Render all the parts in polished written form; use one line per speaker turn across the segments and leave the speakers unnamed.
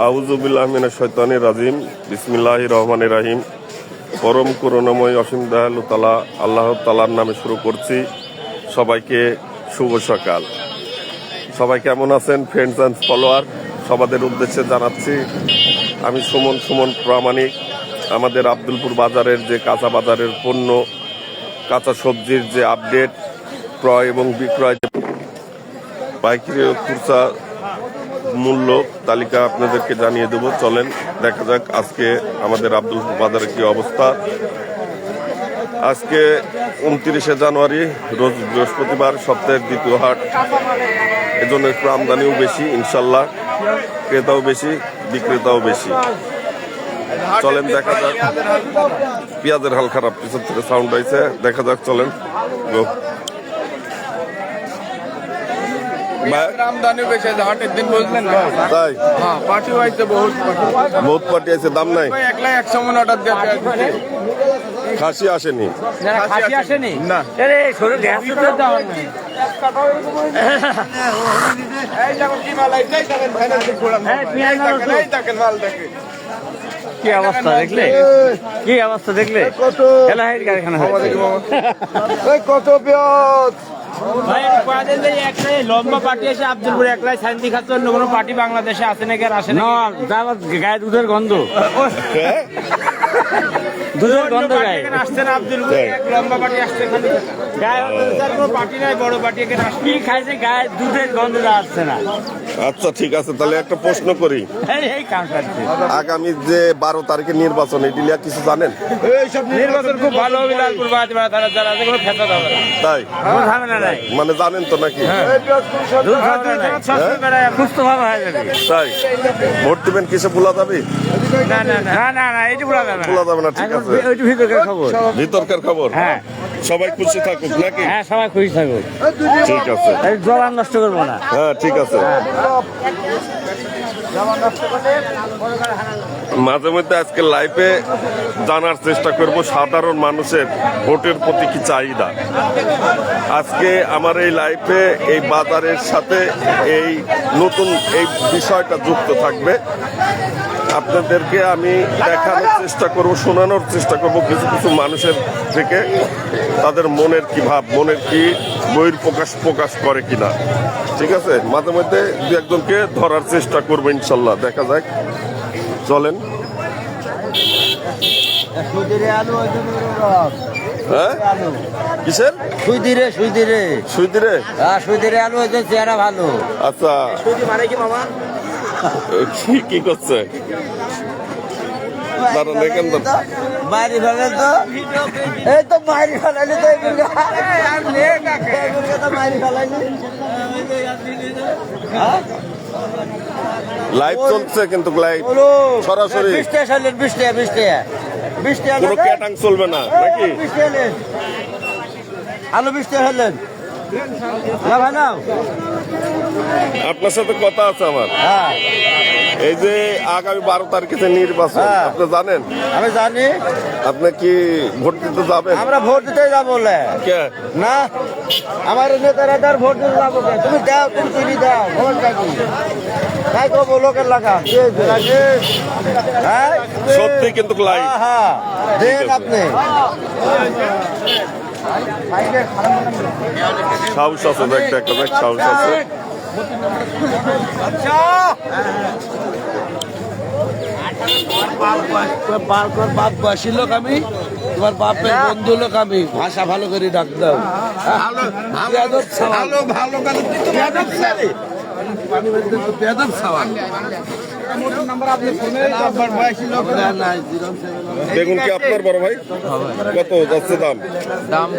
আউযু বিল্লাহি মিনাশ শাইতানির রাজিম। বিসমিল্লাহির রহমানির রহিম। পরম করুণাময় অসীম দয়ালু তাআলা আল্লাহ তাআলার নামে শুরু করছি। সবাইকে শুভ সকাল। সবাই কেমন আছেন ফ্রেন্ডস অ্যান্ড ফলোয়ার? সবাদের উদ্দেশ্যে জানাচ্ছি আমি সুমন প্রামাণিক। আমাদের আব্দুলপুর বাজারের যে কাঁচা বাজারের পণ্য, কাঁচা সবজির যে আপডেট, ক্রয় এবং বিক্রয়, পাইকারি ও খুচরা মূল্য তালিকা আপনাদেরকে জানিয়ে দেব। চলেন দেখা যাক আজকে আমাদের আব্দুলপুর বাজারের কি অবস্থা। আজকে 29শে জানুয়ারি, রোজ বৃহস্পতিবার, সপ্তাহের দ্বিতীয় হাট। এজন্য একটু আমদানিও বেশি, ইনশাল্লাহ ক্রেতাও বেশি, বিক্রেতাও বেশি। চলেন দেখা যাক। পেঁয়াজের হাল খারাপ, পিছন থেকে সাউন্ড আইছে, দেখা যাক। চলেন বহুত পার্টি আছে, দাম নাই। খাসি আসেনি
না। কি অবস্থা দেখলে, কি অবস্থা দেখলে, কারখানা
কত পেঁয়াজ
লম্বা পার্টি আছে আব্দুলপুরে, একলাই শান্তি খাচ্ছে, অন্য কোনো পার্টি বাংলাদেশে আছে নাকি আর আসে না? গায়ে দুধের গন্ধ, দুধের গন্ধ গায়ে আসছে না আব্দুলপুরে। লম্বা পার্টি আসছে, গায়ে কোনো পার্টি নাই, বড় পার্টি এখানে কি খাইছে, গায়ে দুধের গন্ধ আসছে না।
আচ্ছা ঠিক আছে, তাহলে একটা প্রশ্ন করি। আগামী যে 12 তারিখে নির্বাচন, এই দিলিয়া কিছু জানেন?
নির্বাচন খুব ভালো হবে, লালপুর যারা কোনো ফেসা যাবে না,
তাই
ঝামেলা নাই।
মানে জানেন তো নাকি? তাই ভোট দিবেন কিসে ভোলা যাবে?
না না না না না, এটা বলা যাবে না,
ভোলা যাবে না। ঠিক আছে,
ভিতরকার খবর,
ভিতরকার খবর।
হ্যাঁ,
সবাই খুশি থাকুক নাকি?
হ্যাঁ সবাই খুশি থাকুক,
ঠিক আছে।
জল আর নষ্ট করবো না।
হ্যাঁ ঠিক আছে। মাঝে মধ্যে আজকে লাইভে জানার চেষ্টা করব সাধারণ মানুষের ভোটের প্রতি কি চাহিদা। আজকে আমার এই লাইভে এই বাজারের সাথে এই নতুন এই বিষয়টা যুক্ত থাকবে। আপনাদেরকে আমি দেখানোর চেষ্টা করব, শোনানোর চেষ্টা করব কিছু কিছু মানুষের থেকে তাদের মনের কি ভাব, মনের কি প্রকাশ করে কিনা। ঠিক আছে, মাঝে মধ্যে দু একজনকে ধরার চেষ্টা করবো ইনশাল্লাহ, দেখা যাক। চলেন। হ্যাঁ কিসের সুইদিরে
আলু হয়েছে, চেহারা ভালো।
আচ্ছা কি করছে দাঁড়ান, দেখেন তো
বাইরে ফেলে তো, এই তো বাইরে ফেলাইনি তো, বাইরে ফেলাইনি।
লাইভ চলছে কিন্তু লাইভ সরাসরি
20 টাকা
কোনো ক্যাটাং চলবে না নাকি?
আলু 20 টাকা হলেন না ভাই, নাও।
আপনার সাথে কথা আছে আমার।
হ্যাঁ,
এই যে আগামী 12 তারিখে যে নির্বাচন, আপনি জানেন?
আমি জানি।
আপনি কি ভোট দিতে যাবেন?
আমরা ভোট দিতে যাবো না, আমার নেতারা ভোট দিতে যাবো। তুমি দাও, তুমি দাও, ভোট থাকি তাই তো লোকের লাগা। হ্যাঁ
সত্যি কিন্তু লাইভ।
হ্যাঁ দেন আপনি।
সাহস আছে, দেখা যাক সাহস আছে।
বাপ বয়সী লোক আমি, তোমার বাপের বন্ধু লোক আমি, ভাষা ভালো করে ডাক দাও।
বেগুন কি আপনার বড় ভাই? কত যাচ্ছে দাম?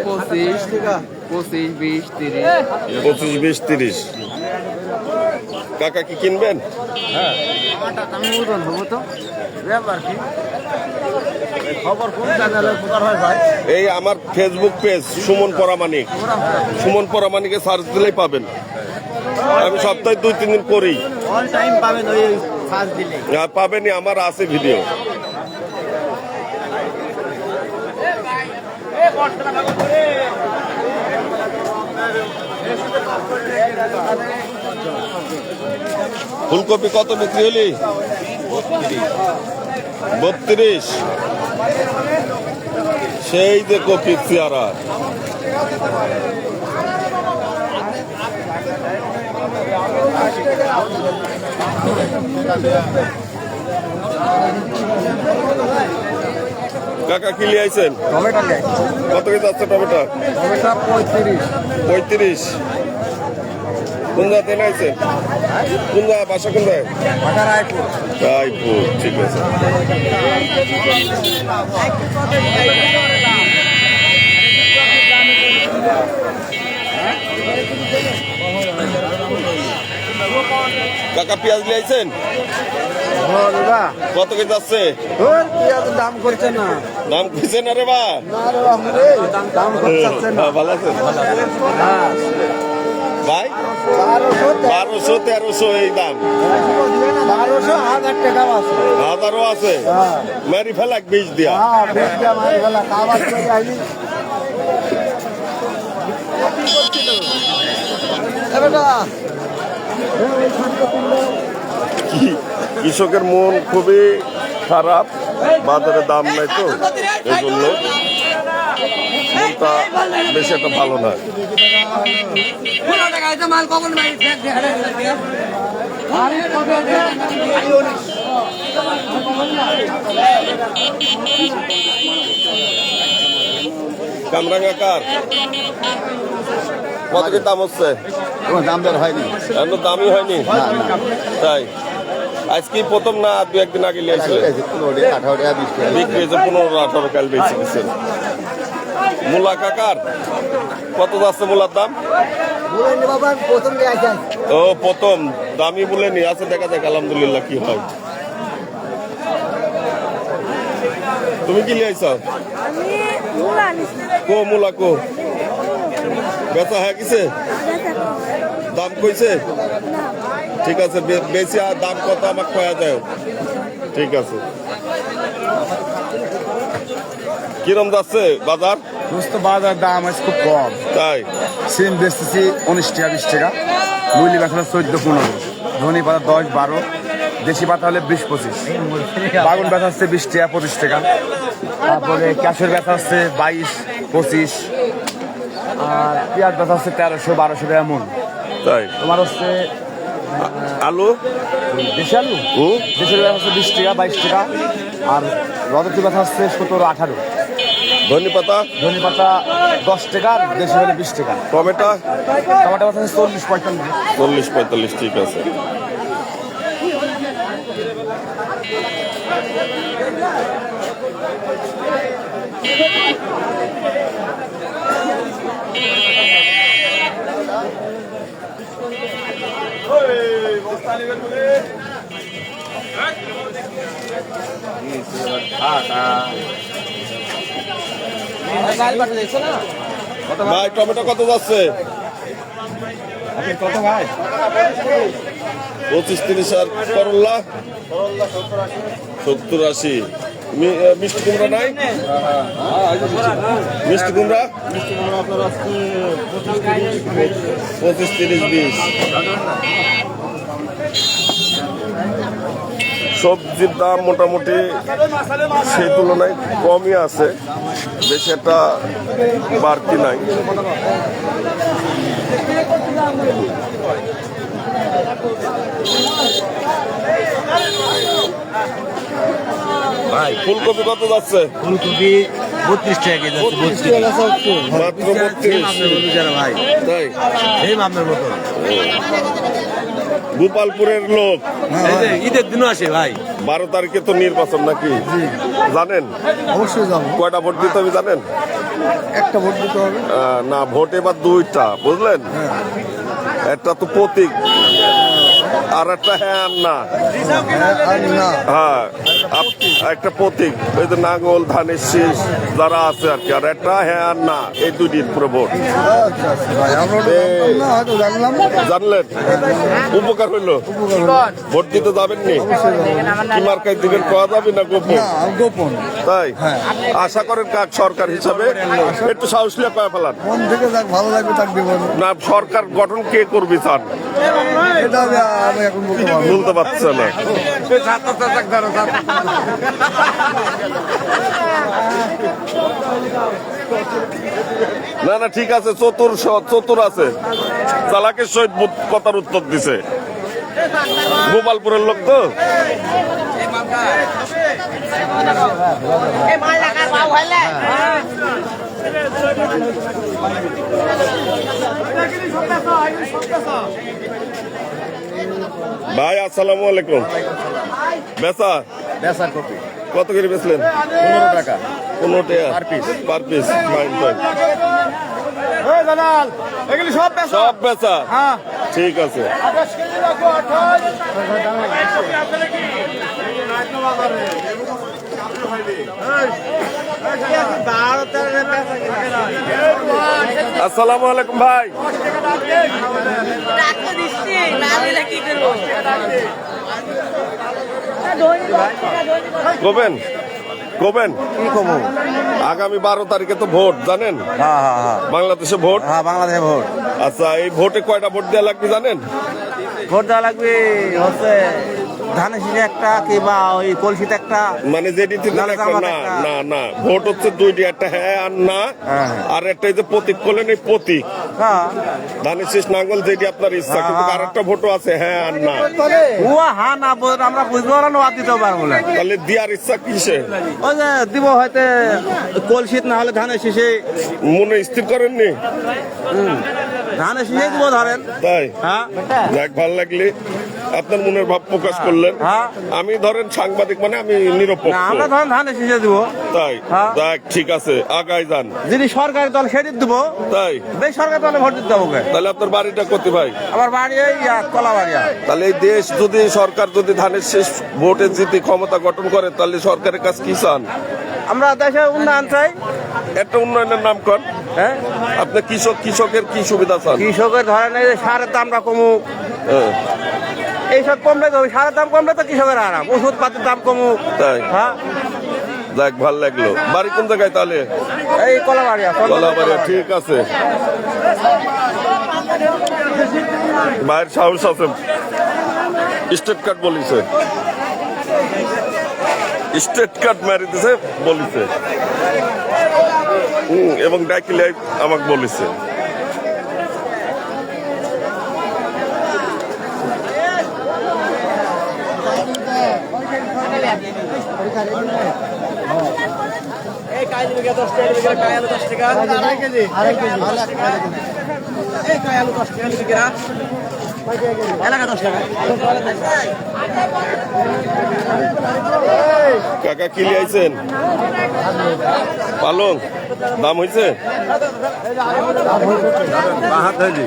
25, 20, 30।
25, 20, 30। কাকা কি কিনবেন? এই আমার ফেসবুক পেজ সুমন পরামানিকে সার্চ দিলেই পাবেন। আমি সপ্তাহে 2-3 দিন করি, পাবেনই, আমার আছে ভিডিও। ফুলকপি কত বিক্রি হলি? 32 সেই যে কপি চেহারা। কাকা কি লিয়ে আইছেন?
টমেটো নেই,
কত কেজি আছে টমেটো?
টমেটো 35।
35। কোন জায়গাতে নাইছেন? কোন জায়গা বাসা কোন জায়গায়? রায়পুর, ঠিক আছে। কাকা পেঁয়াজ নিয়ে আইছেন? কত কেজি আছে?
দাম করছে না,
দাম কইছে না রে বা?
দাম করছে না।
ভালো আছেন ভাই? 1200 1300 এই দাম।
1200 1000 টাকা আছে,
হাজারও আছে। মেরি ফেলাক 20 দিয়া। কৃষকের মন খুবই খারাপ, বাজারে দাম নাই তো, এই জন্য মনটা বেশি একটা ভালো না। কামরাঙ্গা কার কত কি দাম হচ্ছে?
দাম দর হয়নি,
এখনো দামই হয়নি। তাই আজকে প্রথম না দু একদিন আগে নিয়েছিল?
18 টাকা 20 টাকা
বিক্রি হয়েছে 15-18 কাল বেশি দিচ্ছেন। মূলা কাকার কত যাচ্ছে মূলার দাম?
প্রথম
ও প্রথম দামই বলেনি, আছে দেখা যাক আলহামদুলিল্লাহ কি হয়। তুমি কি লিয়েছ? কো মূলা কো বেচা হয়ে গেছে? দাম কইছে? ঠিক আছে, বেশি আর দাম কত আমাকে কয়া যায়। ঠিক আছে। কিরম যাচ্ছে বাজার?
বাজার দাম আছে খুব কম।
তাই
সিম বেচতেছি 19 টাকা 20 টাকা, মুলি বেচা 14-15, ধনি পাতা 10-12, দেশি পাতা হলে 20-25, বাগুন বেচা হচ্ছে 20 টাকা 25 টাকা, তারপরে ক্যাশের বেচা হচ্ছে 22-25, আর পেঁয়াজ বেচা হচ্ছে 1300-1200 টাকা মন।
তাই
তোমার হচ্ছে
আলু
দেশি আলু, দেশের বেচা হচ্ছে 20 টাকা 22 টাকা, আর রজতি বেচা হচ্ছে 17-18,
ধনি পাতা
ধনি পাতা 10 টাকা, আর দেশি হলে 20 টাকা,
টমেটো
টমেটো বেচা হচ্ছে 40-45।
40-45, ঠিক আছে। ভাই টমেটো কত যাচ্ছে?
কত ভাই?
25-30 আর করল্লা 70-80। মিষ্টি কুমড়া নাই? মিষ্টি কুমড়া 25-30-20। সবজির দাম মোটামুটি সেই তুলনায় কমই আছে, বেশি একটা বাড়তি নাই।
ভাই
ফুলকপি কত যাচ্ছে?
ফুলকপি 32 টাকা কেজি যাচ্ছে।
মাত্র 32।
ভাই
তাই
এই আপনার মতো
গোপালপুরের লোক,
ঈদের দিনও আসে ভাই।
12 তারিখে তো নির্বাচন নাকি জানেন?
অবশ্যই যাবো।
কয়টা ভোট দিতে হবে জানেন?
একটা ভোট দিতে হবে।
না, ভোট এবার দুইটা, বুঝলেন? একটা তো প্রতীক, আর একটা হ্যাঁ আর না।
আর না,
হ্যাঁ, একটা প্রতীক, ওই যে নাঙ্গল ধানের শীষ যারা আছে আর কি, আর একটা হ্যাঁ আর না, এই দুটির পুরো ভোট। জানলেন, উপকার হইলো। ভোট দিতে যাবেন নি? কি মার্কায় দিবেন পাওয়া যাবে না গোপন?
গোপন
তাই আশা করেন কাক সরকার হিসাবে একটু সাহস নিয়ে পায়ে ফেলান।
মন থেকে যাক ভালো লাগবে তাক দেব
না, সরকার গঠন কে করবে চান?
এটা আমি এখন
বলতে পারছে না। না না ঠিক আছে, চতুর আছে, চালাকের সহিত কথার উত্তর দিছে। গোপালপুরের লোক তো। ভাই আসসালামু আলাইকুম। বেচা কত করে বেচলেন?
15 টাকা
15 টাকা পার পিস। ফাইন ফাইন, সব বেচা। ঠিক আছে। আসসালামু আলাইকুম ভাই। কবেন কবেন আগামী 12 তারিখে তো ভোট জানেন? বাংলাদেশে ভোট।
বাংলাদেশে ভোট।
আচ্ছা, এই ভোটে কয়টা ভোট দেওয়া লাগবে জানেন?
ভোট দেওয়া লাগবে হচ্ছে ধানের শীষে একটা কিংবা ওই কলসিতে একটা,
মানে যেটিতে একটা। না না না, ভোট হচ্ছে দুইটি, একটা হ্যাঁ আর না, আর একটা এই যে প্রতীক করলেন, এই প্রতীক ধানের শীষ নাঙ্গল যেটি আপনার ইচ্ছা, কিন্তু আর একটা ভোটও আছে হ্যাঁ আর না।
ও হ্যাঁ না আমরা বুঝবো না, আর দিতে পারবো না।
তাহলে দেওয়ার ইচ্ছা কিসে?
ওই যে দিব হয়তো কলসিত, না হলে ধানের শীষে।
মনে স্থির করেননি?
ধানের শীষে দিব ধরেন।
তাই
হ্যাঁ,
যাক, ভালো লাগলে আপনার মনের ভাব প্রকাশ করলেন। আমি ধরেন সাংবাদিক, মানে আমি নিরপেক্ষ।
আমরা ধরেন ধানের শীষে দিব।
তাই যাক, ঠিক আছে, আগায় যান।
যদি সরকারি দল সেটি দিব,
তাই
বেসরকারি দলে ভোট দিতে হবে।
তাহলে আপনার বাড়িটা কোথায় ভাই?
আমার বাড়ি এই কলাবাড়িয়া।
তাহলে এই দেশ যদি সরকার যদি ধানের শেষ ভোটে জিতে ক্ষমতা গঠন করে, তাহলে সরকারের কাছে কি চান?
আমরা দেশে উন্নয়ন চাই।
একটা উন্নয়নের নাম কর।
হ্যাঁ,
আপনি কৃষকের কি সুবিধা চান?
কৃষকের ধরেন এই যে সারের দামটা কমুক, এইসব কমলে তো, সারের দাম কমলে তো কৃষকের আরাম, ওষুধ পাতির দাম কমুক।
তাই
হ্যাঁ,
যাক, ভাল লাগলো। বাড়ি কোন জায়গায় তাহলে?
এই কলাবাড়িয়া।
কলাবাড়িয়া, ঠিক আছে। ভাইয়ের সাহস আছে, স্টেট কার্ড বলিছে, স্টেট কার্ড মারি দিছে বলিছে, এবং ডাকিলে আমাকে বলিছে। কাকা কি লিয়াইছেন? পালং দাম হয়েছে?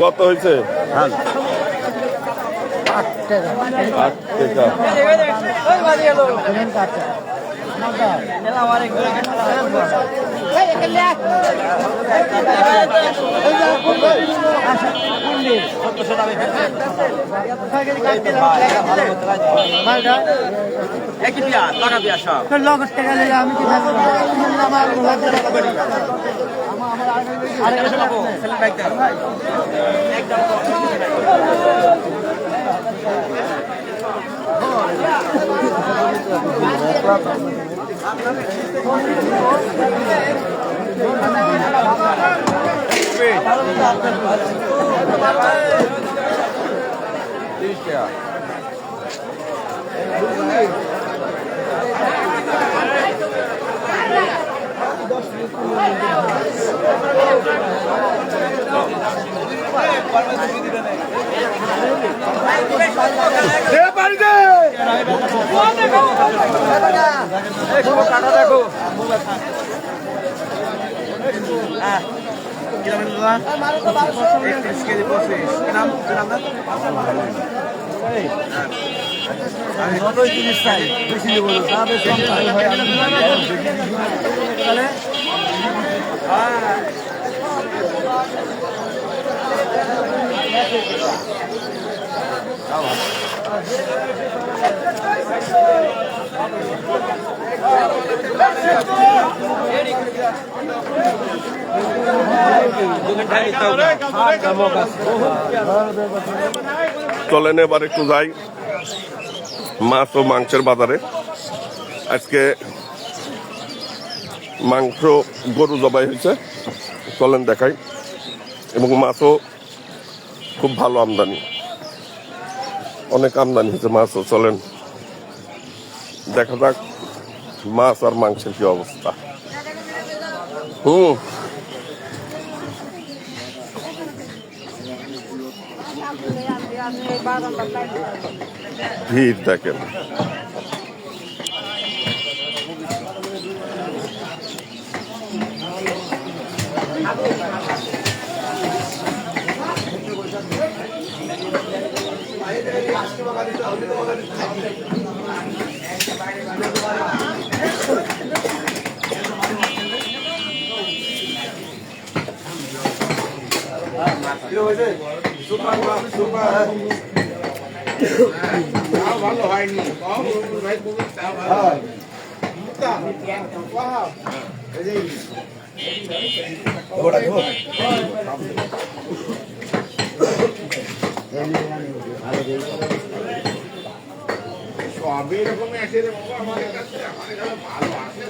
কত হয়েছে? 8 টাকা। চলেন এবার একটু যাই মাছ ও মাংসের বাজারে। আজকে মাংস গরু জবাই হয়েছে, চলেন দেখাই। এবং মাছও খুব ভালো আমদানি, অনেক আমদানি হয়েছে মাছও। চলেন দেখা যাক মাছ আর মাংসের কি অবস্থা। ভিড় দেখেন।
ভালো হয়নি। সবই এরকম আছে রে বাবা, আমাদের কাছে আমাদের কাছে ভালো আছে।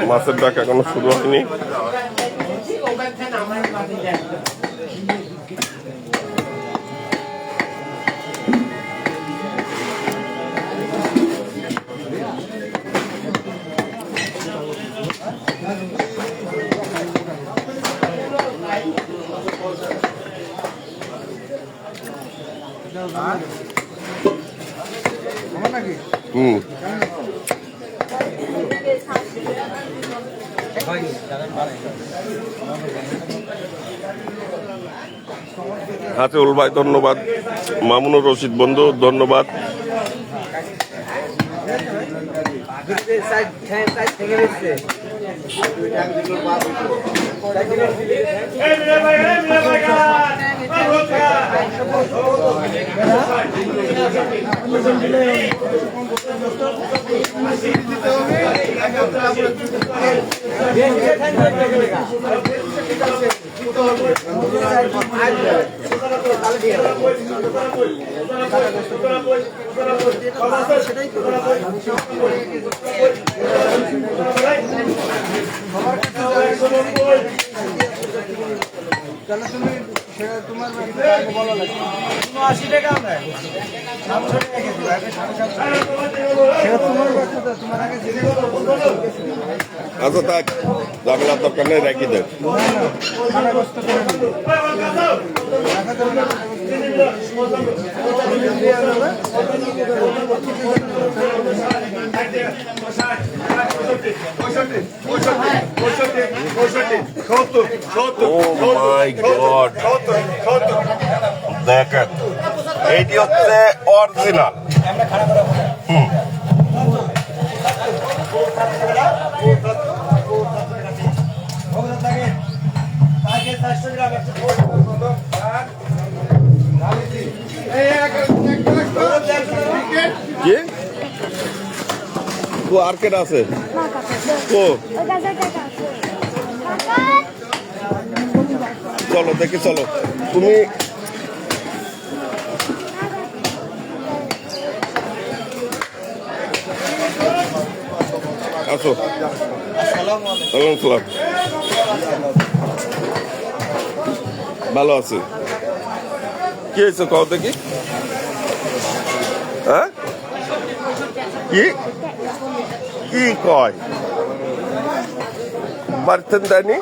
মাছের ডাক এখনো শুরু হয়নি। হাতিউল ভাই ধন্যবাদ, মামুনুর রশিদ বন্ধু ধন্যবাদ। আচ্ছা থাক, ঝামেলার দরকার নেই, রাখি দেন। দেখেন এইটি হচ্ছে অরিজিনাল। কি ও আর কেটা আছে ও চলো দেখি, চলো তুমি আসো। সালাম, ভালো আছে। কি হয়েছে কও দেখি? হ্যাঁ কি কি কয় বাড়তেন দেয়নি?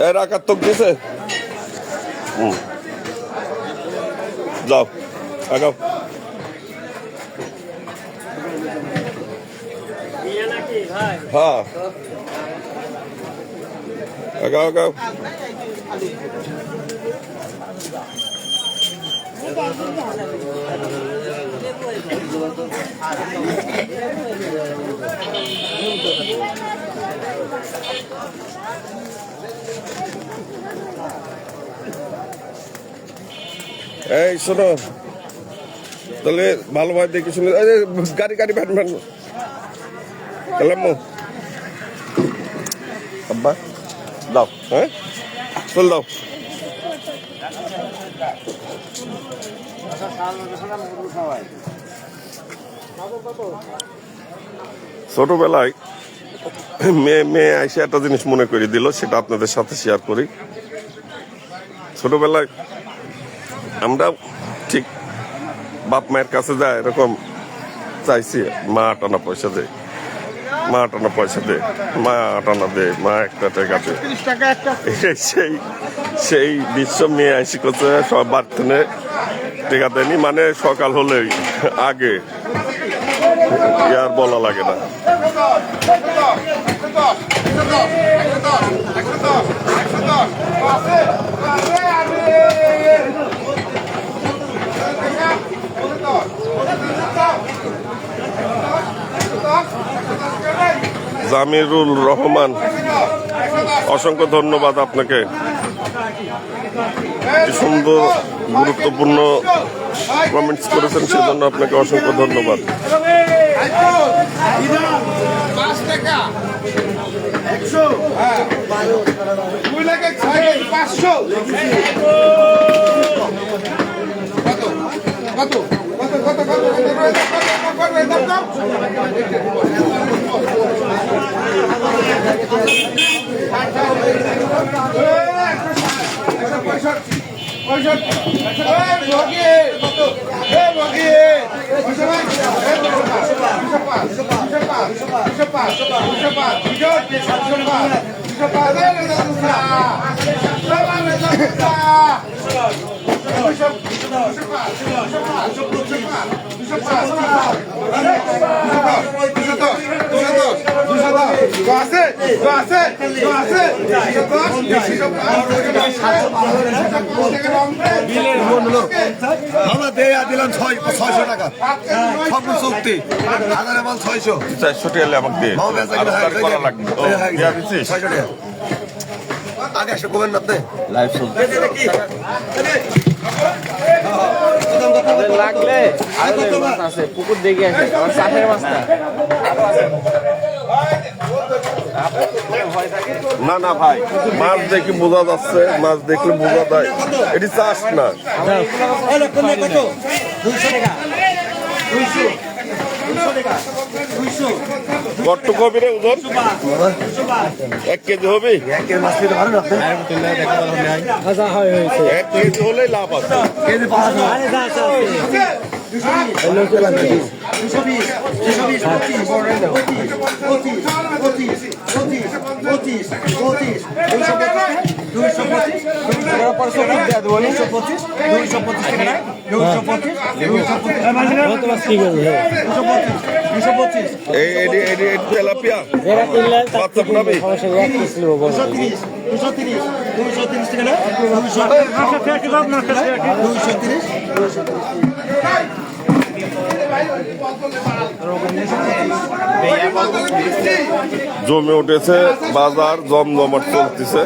এর একাত্তর দিছে যাও আগাও হ্যাঁ আগাও আগাও এই শোনো তাহলে ভালোভাবে দেখে শুনে গাড়ি গাড়ি ভ্যান ভ্যান কালাম্মু আব্বা দাও হ্যাঁ চল দাও ছোটবেলায় মেয়ে এসে একটা জিনিস মনে করে দিল, সেটা আপনাদের সাথে শেয়ার করি। ছোটবেলায় আমরা ঠিক বাপ মায়ের কাছে যায় এরকম চাইছি, মা আটানা পয়সা দে, মা আটানা পয়সা দে, মা আটানা দে, মা একটা টাকা দে। সেই দৃশ্য মেয়ে আইসি করছে সব বার্থনে টেকা দেয়নি, মানে সকাল হলে আগে আর বলা লাগে না। জামিরুল রহমান, অসংখ্য ধন্যবাদ আপনাকে, সুন্দর গুরুত্বপূর্ণ কমেন্টস করেছেন, সেজন্য আপনাকে অসংখ্য ধন্যবাদ।
দিলাম 600 টাকা সব চুক্তি, হাজারে মাল 600
400 টাকা আমাকে দিয়ে করা লাগবে।
আগে এসে কমেন না, আপনি লাইভ চলছে
লাগলে আছে পুকুর দেখে আসে আমার চাষের মাছটা।
না না ভাই, মাছ দেখে বোঝা যাচ্ছে, মাছ দেখলে বোঝা যায় এটি চাষ না। কত কবিরে ওজন 1 কেজি হবে,
1 কেজি মাছ দিতে পারেন আপনি?
1 কেজি হলেই লাভ আছে।
কেজি 500
তেলাপিয়া বাচ্চা পুনাবি জমে উঠেছে বাজার, জমজমাট চলতেছে।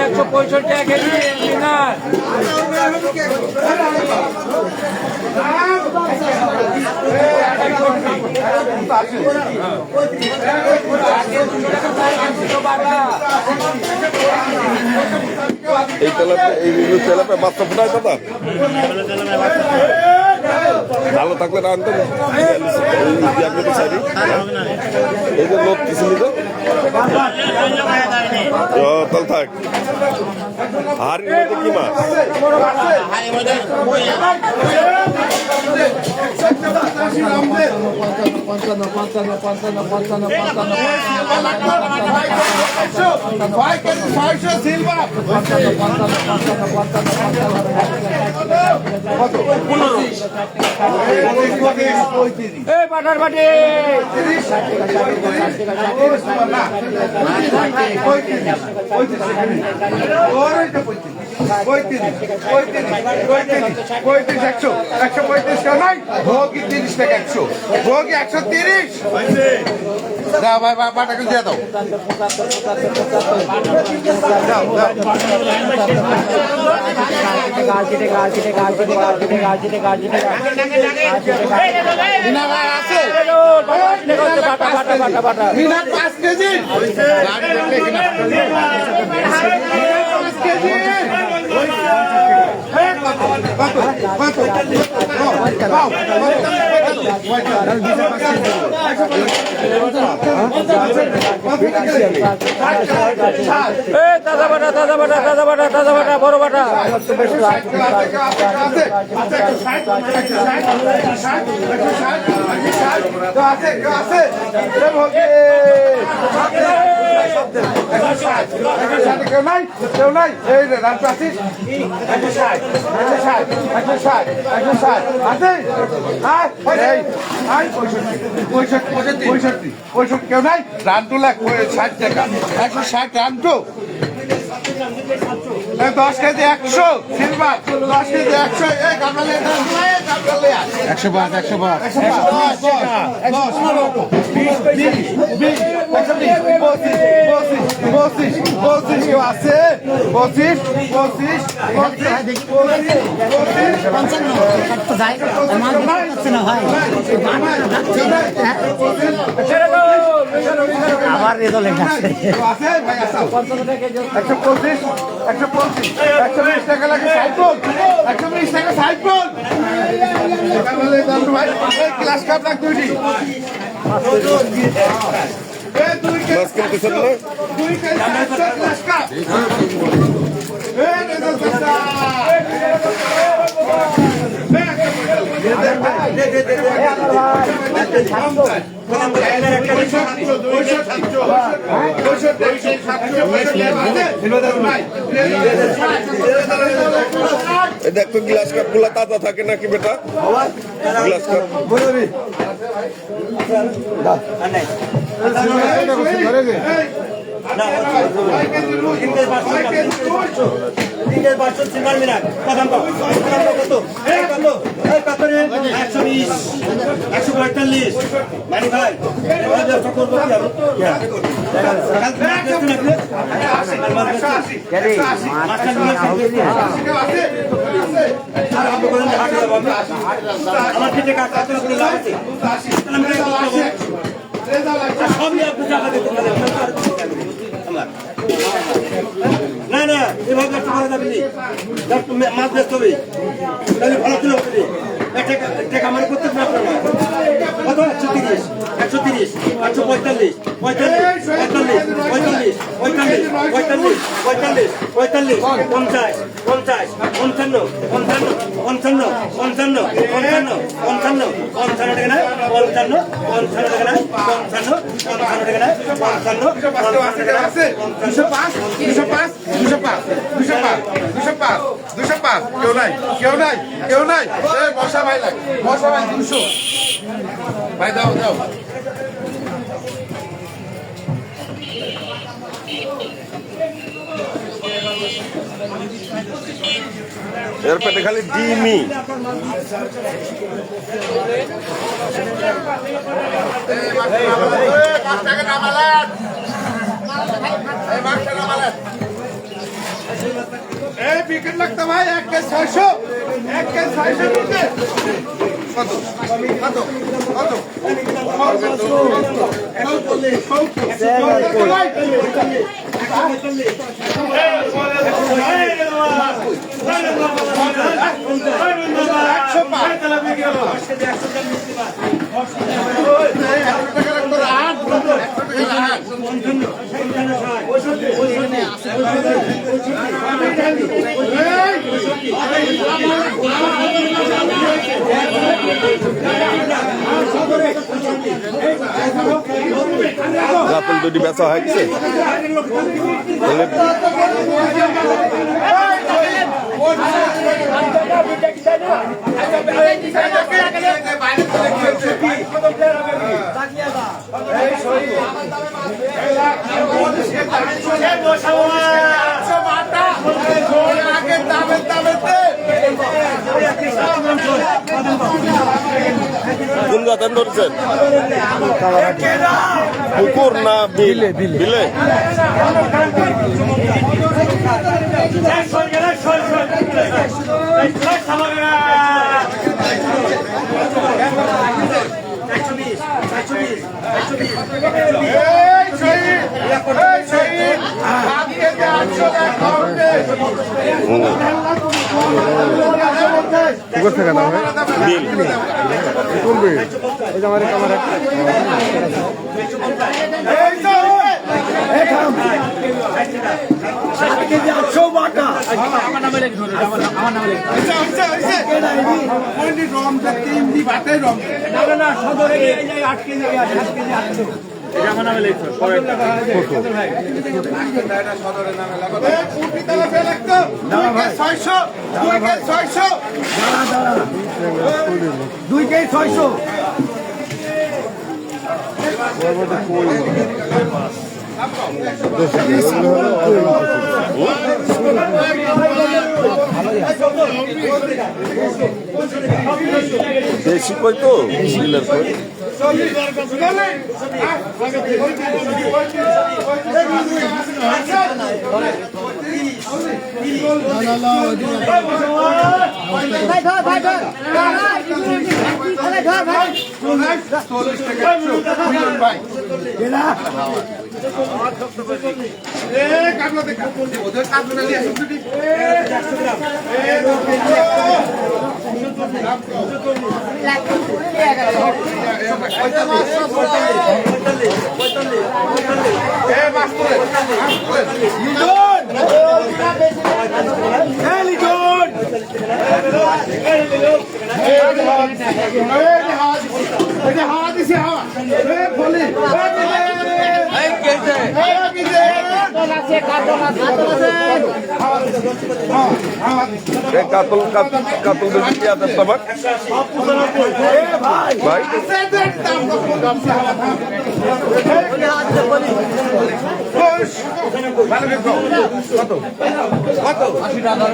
একশো 65 কেজি না
এই তেলাপে বাচ্চা ফুটায় দাদা ভালো থাকলে রাখতেন এই যে লোক কিছু নিত তাহলে থাক হাড়ির মধ্যে কি মাছ
পাটার বাটি
ভোগী 30 টাকা 100 ভোগী 130 দাও ভাই বাটাকে দিয়ে দাও আছে 5 কেজি
তাজা বাটা তাজা বাটা তাজা বাটা তাজা বাটা বড় বাটা
কেউ নাই এই রাজপ্রাসিস 65 কেউ নাই রান্টু লাখ 60 টাকা 160 রান্টু 10 কেজি 100 সিলভার 10 কেজি 100 এই গামলা 125 কেউ আছে 25
আমার রেজাল্ট
আছে ভাই আসো 125 120 টাকা লাগে সাইকেল 120 টাকা সাইকেল ভাই ক্লাস কাপ লাগ দুইটি
মাছ কিনতেছেন না
ক্লাস কাপ
দেখতো গ্লাস কাপ গুলা তাজা থাকে নাকি বেটা গ্লাস কাপ
না না এভাবে একটু করা যাবে মাছ ব্যস্ত হবে তাহলে ভালো ছিল একটা কামারি করতে পারবে না কত 36 একত্রিশ 130 145 45 45 45 45 45 45 50 50 55 55 55 55 55 55 55 টাকা না 55 55 টাকা না 55 55 টাকা না 55 55 টাকা আছে
205 205 205 205 205 কেউ নাই কেউ নাই কেউ নাই এই মশা ভাই লাগে মশা ভাই 200 ভাই দাও দাও
এর পেটে খালি ডিমই।
বিকেট লাগতো ভাই 1 কেজি 600 1 কেজি 600 দিতে কত কত কত
কাতল দুটি বেচা হয়ে গেছে। তাহলে কোন জাতের ধরছেন? পুকুর না বিলে? বিলে।
পুকুর থেকে না ভাই
বিল।
কোন বিল ওই যে আমার ক্যামেরা দুই কেজি 600
দেশি কই তো বিলের কই। কাতল কাতল দুটি কি আছে তোমার ভাই?
কত কত 80 টাকা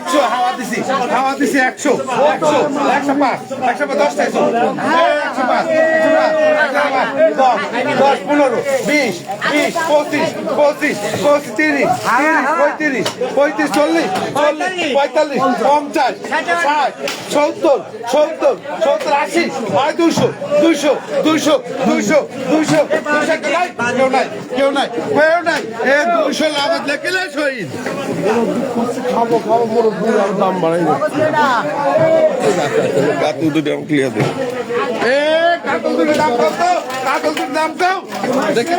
100 হাওয়া দিছি 100 105 105 10 টাকা 10 15 20 25 25 30 35 40 45 50 70 80 200 কেউ নাই এ 200 লাভ লেখলে শহীদ
খাবো মুরব্বী আর দাম বাড়াই কাতু দুটো ক্লিয়ার দেবে
এ কাতল দুটোর দাম কত কাতল দুটোর দাম কত দেখে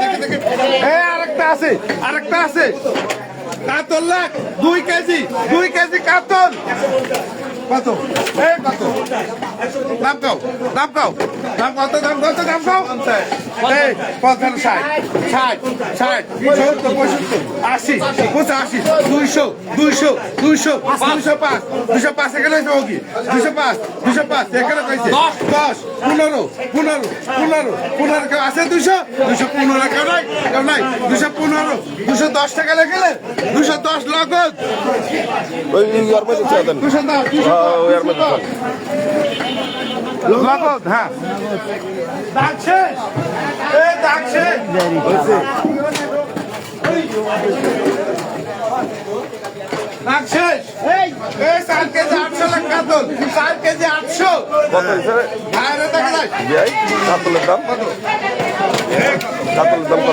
এ আরেকটা আছে কাতল লাখ 2 কেজি কাতল কত এ কত দাম কত এই 50 60 70 80 85 200 205 এখানে কি 205 এখানে কইছে 10 15 কেউ আছে 215 কেউ নাই 215 210 টাকা লেখলে 210 লাগত
ওই ইয়ার মধ্যে চা দেন
210
ওই ইয়ার মধ্যে
লাগত হ্যাঁ ডাকছে এই 4 কেজি 800 লাখ কাতল 4 কেজি 800
কত হয়েছে
বাইরে দেখা যায়
যাই কাতলের দাম কত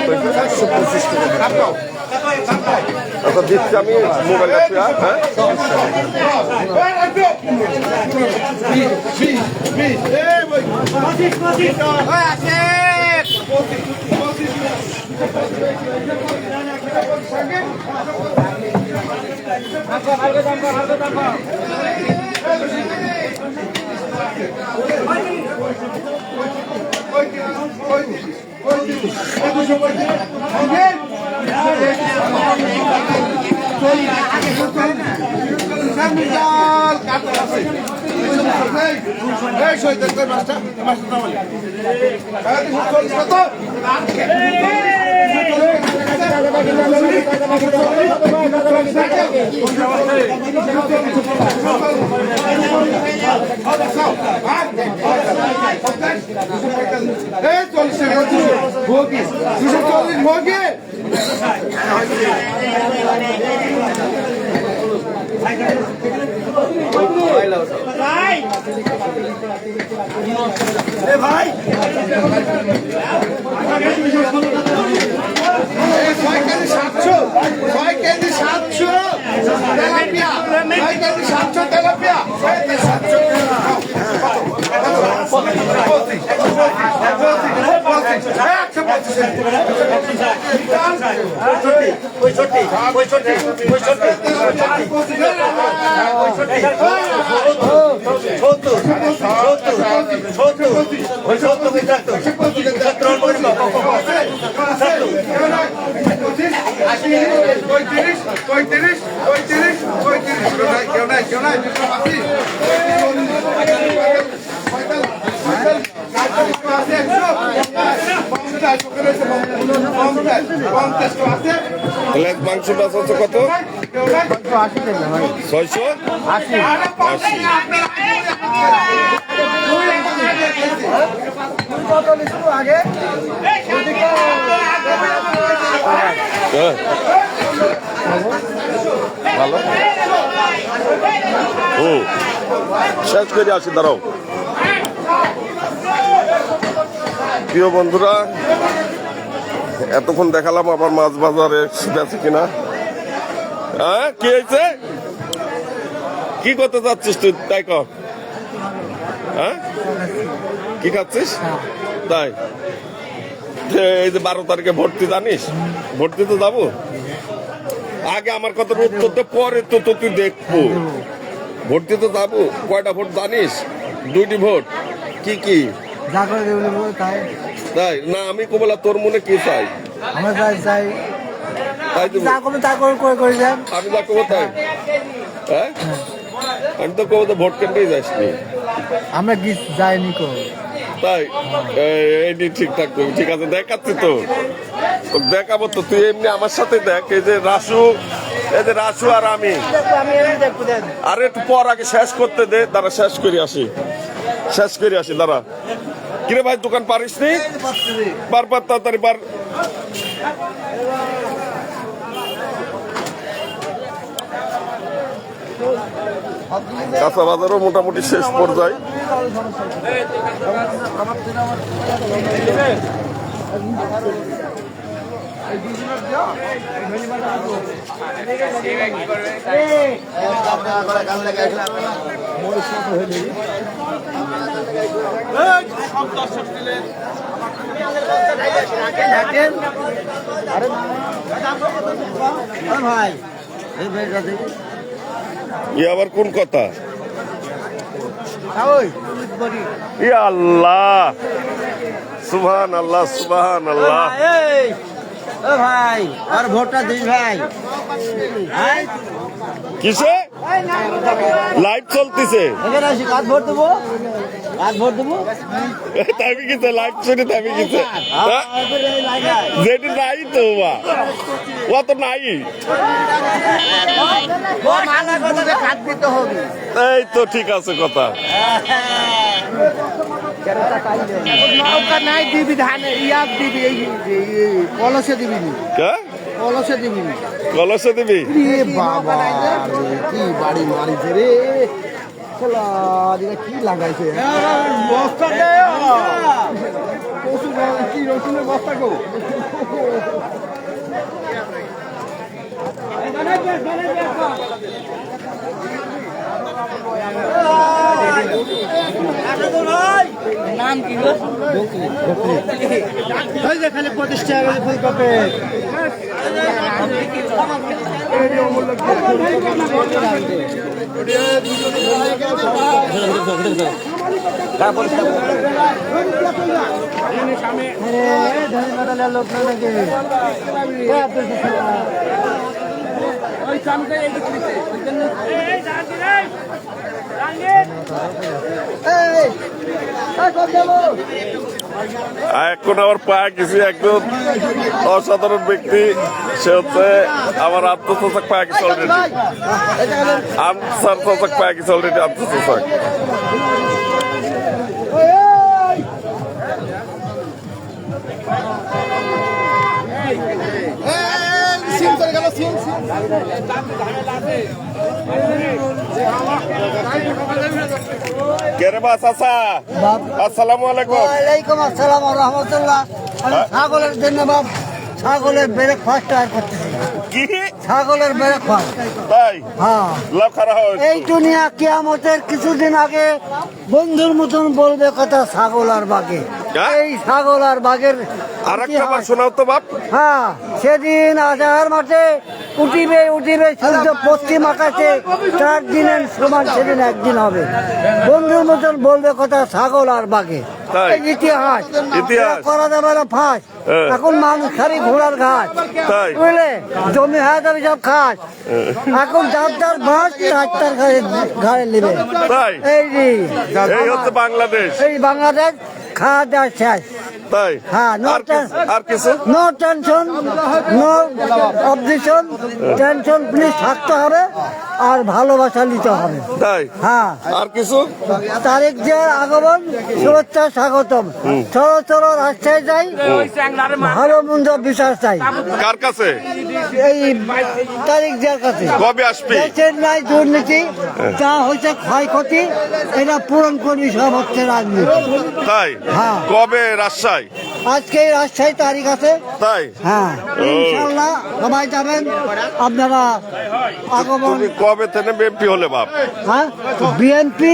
হয়েছে
125 টাকা
আচ্ছা দিচ্ছি আমি মোবাইল আছে হ্যাঁ
ভাই
6 কেজি 700 তেলাপিয়া 6 কেজি 700 তেলাপিয়া
তাহলে মাংসটা হচ্ছে কত 680 ভালো শেষ করে আসি দাঁড়াও প্রিয় বন্ধুরা এতক্ষণ দেখালাম আবার মাছ বাজারে আছে কিনা হ্যাঁ কি হয়েছে কি করতে চাচ্ছিস তুই তাই কর হ্যাঁ কি খাচ্ছিস তাই এই যে 12 তারিখে ভর্তি জানিস ভর্তি তো যাবো আগে আমার কথার উত্তর তো পরে তো তুই দেখবো ভর্তি তো যাবো কয়টা ভোট জানিস 2টি ভোট কি কি
যা করে দেবো তাই
তাই না আমি কবলা তোর মনে কি চাই
আমরা যাই চাই
তাই দেবো
যা করবে তা করে যান
আমি যা কবো তাই হ্যাঁ আমি তো কবো তো ভোট কেন্দ্রেই যাসনি
আমরা কি যাইনি কো
তাই এইটি ঠিকঠাক করবি ঠিক আছে দেখাচ্ছি তো দেখাবো তো তুই এমনি আমার সাথে দেখ এই যে রাসু আর আমি আরে একটু পর আগে শেষ করতে দে দাঁড়া শেষ করে আসি দাঁড়া কিরে ভাই দোকান পারিস নি পার তাড়াতাড়ি পার কাঁচা বাজারও মোটামুটি শেষ পর্যায়ে
ভাই
আবার কোন কথা?
ওই
ইয়া আল্লাহ, সুবহান আল্লাহ, সুবহান আল্লাহ।
ভাই আর ভোটটা দিস ভাই।
কিসে লাইভ চলতেছে?
এখানে আসি কাজ ভোট দেবো, কাজ ভোট দেবো।
তাই কিছে লাইভ শুনে তাই কিছে যেটি নাই তো বা ও তো নাই।
কাজ দিতে হবে।
এই তো ঠিক আছে কথা।
নৌকা নাই দিবি ধানে ইয়াক দিবি, এই কলসে দিবি নি,
কে
কলসে দিবি নি।
কলসে দিবি?
রে বাবা রে, কি বাড়ি মারিছে রে খেলা, কি লাগাইছে বস্তা দে কি রসুনের বস্তা গো। নাম কি গো? খালি 25 টাকা ফুলকপি। লোক
এখন আমার পায়ে কিছু একজন অসাধারণ ব্যক্তি, সে হচ্ছে আমার আত্মসচক পায়ে কিছু অলরেডি, আনসার সচক পায়ে কিছু অলরেডি আত্মসচক। কে রে বা চাচা, আসসালামু আলাইকুম।
ওয়ালাইকুম আসসালাম ওয়া রাহমাতুল্লাহ। আমি ছাগলের জন্য বাপ ছাগলের ব্রেকফাস্ট তৈরি করতেছি।
কি
ছাগলের ব্রেকফাস্ট?
তাই?
হ্যাঁ।
লাভ খারাপ হয়
এই দুনিয়া কিয়ামতের কিছুদিন আগে বন্ধুর মতন বলবে কথা ছাগল আর বাঘে।
হ্যাঁ?
এই ছাগল আর বাঘের
আর একটা বার শোনাও তো বাপ।
হ্যাঁ, সেদিন আজহার মাঠে উঠিবে উঠিবে সূর্য পশ্চিম আকাশে, 4 দিনের সমান সেদিন একদিন হবে। বন্ধুর মতন বলবে কথা ছাগল আর বাঘে।
তাই?
এই ইতিহাস
ইতিহাস।
এটা করা যাবে না ফাঁস।
হ্যাঁ।
এখন মানুষ খালি ঘোড়ার ঘাস,
তাই?
বুঝলে, জমি হয়ে যাবে সব খাস। এখন যার যার বাস তার ঘাড়ে নেবে।
তাই?
এই যে
এই হচ্ছে বাংলাদেশ।
এই বাংলাদেশ, খাওয়া দাওয়া শেষ।
তাই?
হ্যাঁ,
আর কিছু?
No tension, no objection, tension please থাকতে হবে আর ভালোবাসা নিতে হবে।
তাই?
হ্যাঁ,
আর কিছু?
তারিখ যে আগমন, শুভেচ্ছা স্বাগতম। চলো চলো রাস্তায় যাই, ভালো মন্দ বিচার চাই।
কার কাছে?
এই তারিখ যার কাছে।
কবে আসবি?
দেশের নাই দুর্নীতি, যা হয়েছে ক্ষয়ক্ষতি, এটা পূরণ করবি, সব হচ্ছে রাজনীতি।
তাই?
হ্যাঁ।
কবে রাজশাহী?
আজকে রাজশাহী তারিখ আছে।
তাই?
হ্যাঁ, ইনশাল্লাহ সবাই যাবেন আপনারা। আগমন
তুমি কবে থেকে বিএনপি হলে বাপ?
হ্যাঁ, বিএনপি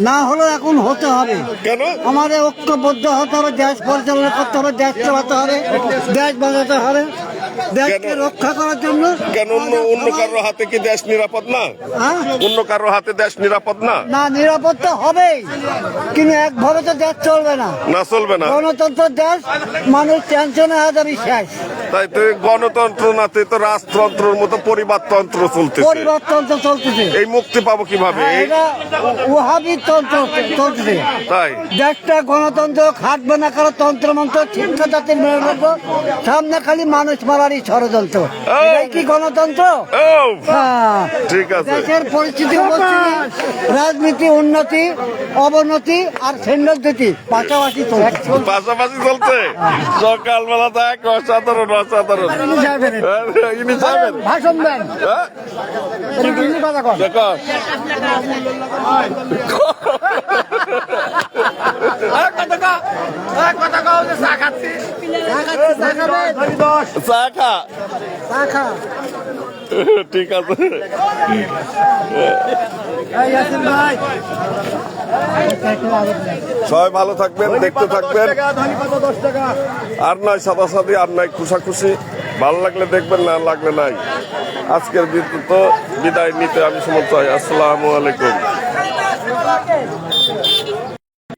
না হলেও এখন হতে হবে।
কেন?
আমাদের ঐক্যবদ্ধ হতে হবে, দেশ পরিচালনা করতে হবে, দেশ চালাতে হবে, দেশ বাঁচাতে হবে, দেশকে
কেন?
রক্ষা করার জন্য।
কেন অন্য কারো হাতে কি দেশ নিরাপদ না?
হ্যাঁ,
অন্য কারো হাতে দেশ নিরাপদ না?
না, নিরাপত্তা হবেই, কিন্তু একভাবে তো দেশ চলবে না।
না, চলবে না।
গণতন্ত্র দেশ, মানুষ টেনশনে হয়ে যাবে শেষ।
তাই তো গণতন্ত্র না, তো রাজতন্ত্রের মতো পরিবারতন্ত্র চলতেছে।
পরিবর্তন চলতেছে।
এই মুক্তি পাবো কিভাবে?
এটা ওহাবি তন্ত্র চলতেছে।
তাই?
দেশটা গণতন্ত্র খাটবে না, কারো তন্ত্রমন্ত্র শিক্ষা জাতির মেরে রাখবো, সামনে খালি মানুষ মারারই ষড়যন্ত্র। এটাই কি গণতন্ত্র?
ও
হ্যাঁ।
ঠিক আছে।
দেশের পরিস্থিতি, রাজনীতি, উন্নতি, অবনতি আর সৈন্যতি পাশাপাশি চলছে।
পাশাপাশি চলছে। সকালবেলা দেখ, অসাধারণ অসাধারণ। ইনি যাবেন
ভাষণ দেন।
হ্যাঁ? দেখো
কথা কও
চা খা
টাকা
ঠিক আছে সবাই ভালো থাকবেন, দেখতে থাকবেন। আর নয় সাদাসাদি, আর নয় খুশাখুশি। ভালো লাগলে দেখবেন, না লাগলে নাই। আজকের বিদায় নিতে আমি সমর্থ হই। আসসালামু আলাইকুম।